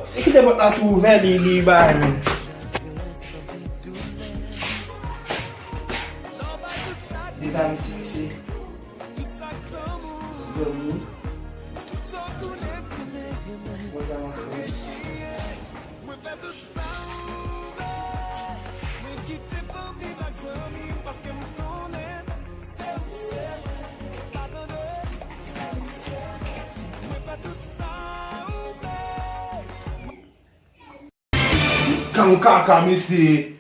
Se ki te bot la tou ouve li ba men. Di tan si. Domi. Kan kaka misi.